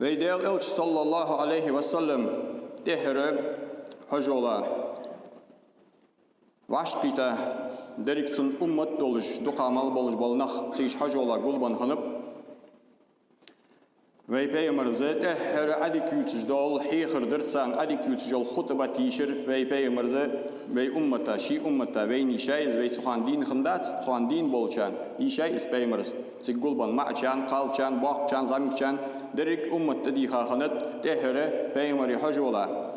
Veydel elçi sallallahu aleyhi ve sellem tehri hojola vaşqita deriksun ummat doluş duqamal boluş bolnaq siş hojola gulban hanıp ve peygamberze tehri adik yüçüz dol hihirdirsan adik yüçüz ol hutba tişir ve peygamberze ve ummata şi ummata ve nişayız ve suhan din xindat suhan din bolçan işay is peygambers sig gulban ma'çan qalçan baqçan zamikçan derik ummatta di xaxanat tehri peygamberi hojola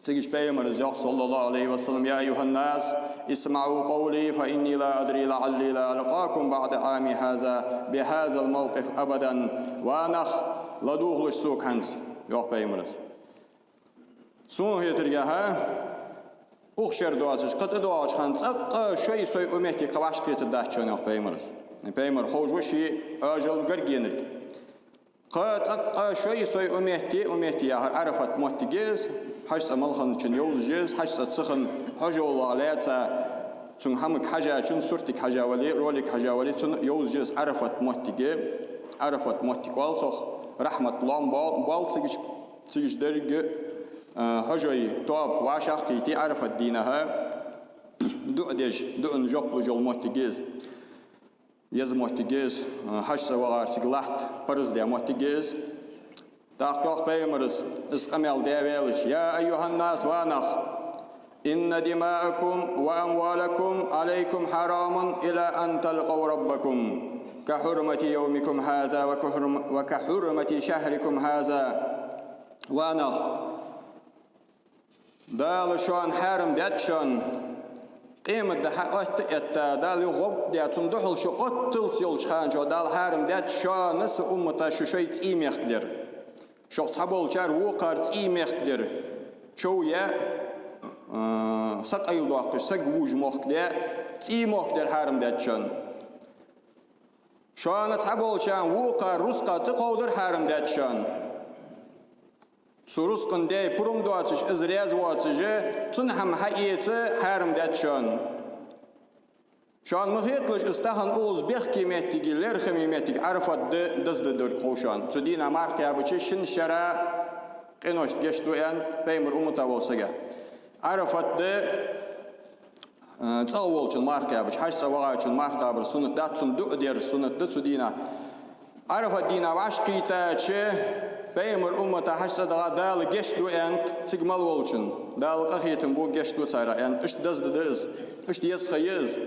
تجيش بيامر الزيق صلى الله عليه وسلم يا أيها الناس اسمعوا قولي فإني لا أدري لعلي لا ألقاكم بعد عامي هذا بهذا الموقف أبدا وأنا لدوه للسوق هنس يوق بيامر سون هي ترجعها أخشر دواجش قط دواج هنس أق شيء سوي أمتي قواش كيت الدهشون يوق بيامر خوش وشي أجل قرقينك قط أق شيء سوي أمتي يا عرفت مهتجز حش ملخن چن يوزجز حش تسخن حجولا عليها چون همك حاجة چون صورتك حاجة ولي رولك حاجة ولي چون يوزجز عرفت موتيك والصخ رحمة الله بال سيجش درج حجوي طاب وعشاق كيتي عرفت دينها دو نجوب لجول موتيجز يز موتيجز حش سوار سيجلات برز دي موتيجز تاقوق بيمرز اسقمل ديويلش يا أيها الناس وانخ إن دماءكم وأموالكم عليكم حرام إلى أن تلقوا ربكم كحرمة يومكم هذا وكحرمة شهركم هذا وانخ دال شون حرم دات شون قيمة دحقت اتا دال غب داتون دحل شو قتل سيول شخان جو دال حرم دات شون نس أمتا شوشيت إيميختلر شو صبول شار وقارت إيميختلر شو يا سق أيل واقش سق وج مختلر إيمختلر حرم دات شون شو أنا صبول شان وقار رزقة تقودر حرم دات شون سروس قندي برم دواتش إزرياز واتش تنهم حقيقة حرم دات شون شان مهيقلش استهان أوز بيحكي مهتيجي لرخمي مهتيجي عرفت دزد دور خوشان تدينا ماركة بتشين شرا إنوش جشتو أن بيمر أمتا والسجا عرفت تأولشن ماركة بتش حش سواعشن ماركة برسونة داتون دو دير سونة دتسدينا عرفت دينا وعشقيتا شة بيمر أمتا حش صدقة دال جشتو أنت سجمال والشن دال قخيتن بو جشتو صايرة أنت إيش دزد دز إيش ديس خيز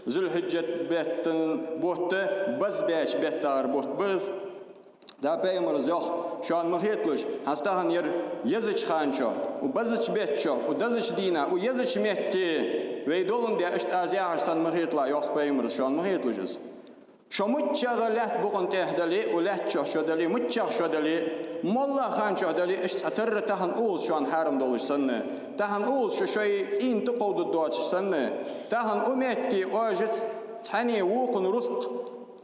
ذو الحجة بيتن بوت بس بيش بيتار بوت بس دا بيمر زيخ شان مخيطلش هستهن ير يزج خانشو وبزج بيتشو ودزج دينا ويزج مهتي ويدولن دي اشت ازيا عرسان مخيطلا يوخ بيمر شان مخيطلجز شو متشاغ لحت بقن تهدلي ولحت شو دلي متشاغ شو دلي مولا خان شو دلي اشت اتر تهن اوز شان حرم دولش سنة تهن اوز شو شوي تين تقود الدواتش سنة تهن امتي واجت تحني وقن رزق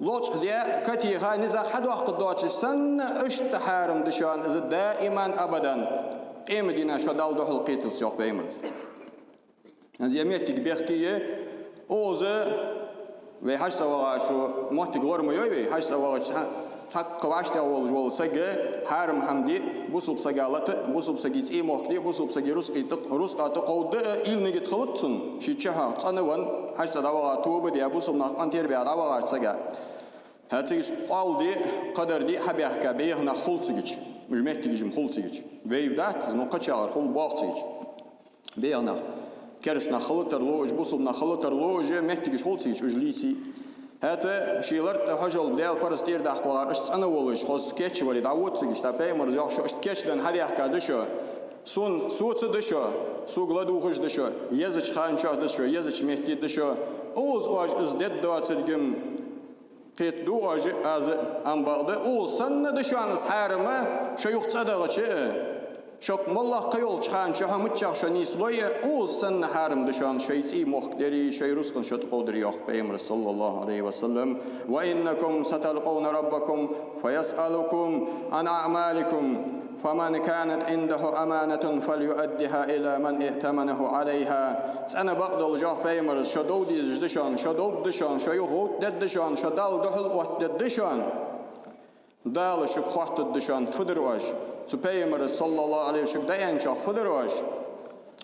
لوش ديا كتي غا نزا حد وقت الدواتش سنة اشت حرم دشان از دائما ابدا قيمة دينا شو دال دوحل قيتل سيوق بيمرز هذه امتي بيحكي اوز و هشت سوال شو مهتي غور ميوي هشت سوال سات قواش تاول جوال سجى حرم حمدي بوسوب سجالته بوسوب سجيت إيه مهتي بوسوب سجي روس قات قود إل نجت خلطن شيء تصنون هشت سوال توب دي بوسوب نقانتير بيا سوال سجى هاتيش قال دي قدر دي حبيه كبيه نخل سجيش مش مهتي جم خل سجيش ويبدأت نقطع خل باق سجيش بيه نخ كرس نخلطر لوج بوصل نخلطر لوج مهتيجش هولسيج وجليتي هذا شيلرت حجل ديال برستير داخل أشت أنا ولش خاص كيتش ولي دعوت سجش تبعي مرزق شو أشت كيتش لأن هذه حكا دشة سون سوت دشة سوق لدو خش دشة يزج خان شاه دشة يزج مهتي دشة أوز أج إزداد دوات سرجم قيت دو أج از أم بعد أوز سن دشة عن سحرمه شو يقصده شيء شوك مالله قيول شخان شها متشخ شنيس لوية أول سن حرم دشان شيء مختري شيء رزق شت قدر يخ بيمر صلى الله عليه وسلم وإنكم ستلقون ربكم فيسألكم عن أعمالكم فمن كانت عنده أمانة فليؤدها إلى من ائتمنه عليها سأنا بقدر جاه بيمر شدود دشان شدود دشان شيء غوت دشان شدال دحل وقت دشان دال شو خاطر دشان فدرواش تو پیامبر صلی الله علیه و سلم داین چه فدرواش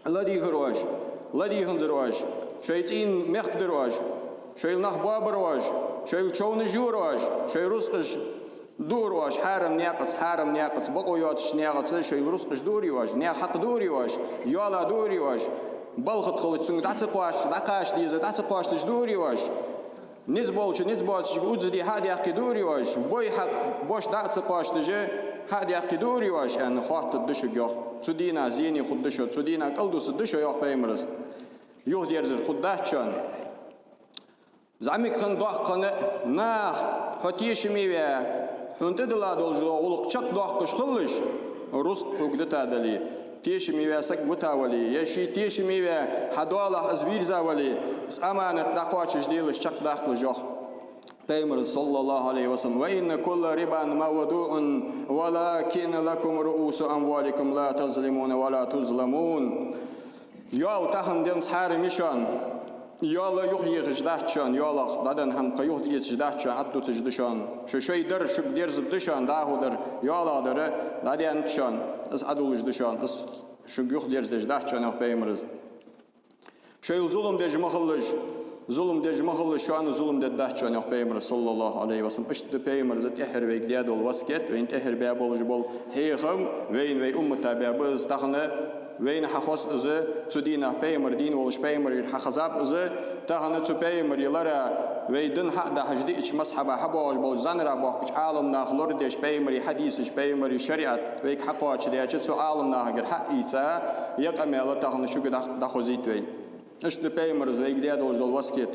لدی هرواش لدی هنزرواش شیطان مخدرواش شیل نخبابرواش شیل چون جورواش شیل رزقش دورواش حرم ناقص بقوياتش ناقص شيل رزقش دوريواش ناق حق دوريواش يالا دوريواش بلخت خلت سنگ دعسقواش دعقاش ليزه دعسقواش لش دوريواش نزبولش أوزدي هادي حق دوريواش بوي حق بوش دعسقواش لجه هادي حق دوريواش أن خاطر الدش يوح تدينا زيني خد دشو تدينا قلدوس الدش يوح بيمرز يوح ديرزر خد دهشان زعمك خن ضح قن ناخ هتيش ميوه هنتدلا دولجلو ولق شق ضحكش خلش رزق حقدتا دلي تيش ميوه سك بتاولي يشي تيش ميوه حدواله أزبير زاولي أمانة دقواتش ديل شق داخل جوح بيمر صلى الله عليه وسلم وإن كل ربا موضوع ولكن لكم رؤوس أموالكم لا تظلمون ولا تظلمون يال تهم دين سحار مشان يالا يخيغ جداشان يالا دادن هم قيوه ديت جداشان عدو تجدشان شوي در شو بدير زبدشان داهو در يالا در دادن تشان اس عدو جدشان اس شو يخ دير جداشان يا بيمرز شوي ظلم دج مخلج ظلم دج مخلج شان ظلم دداشان يا بيمرز صلى الله عليه وسلم اشت بيمرز تحر ويك ديادول واسكت وين تحر بابول جبل هيخم وين امتا بابز تخنه وين حخص إذا تدينا بيمر دين ولش بيمر حخزاب إذا تهنا تبيمر يلرا ويدن حد حجدي إيش مسحبة حباج بول زنرا باقش عالم ناخلور ديش بيمر حديث إيش بيمر شريعة ويك حقاش ديش تو عالم ناخجر حق إيسا يقام على تهنا شو قد دخوزيت وين إيش تبيمر زي قدياد وجدول واسكت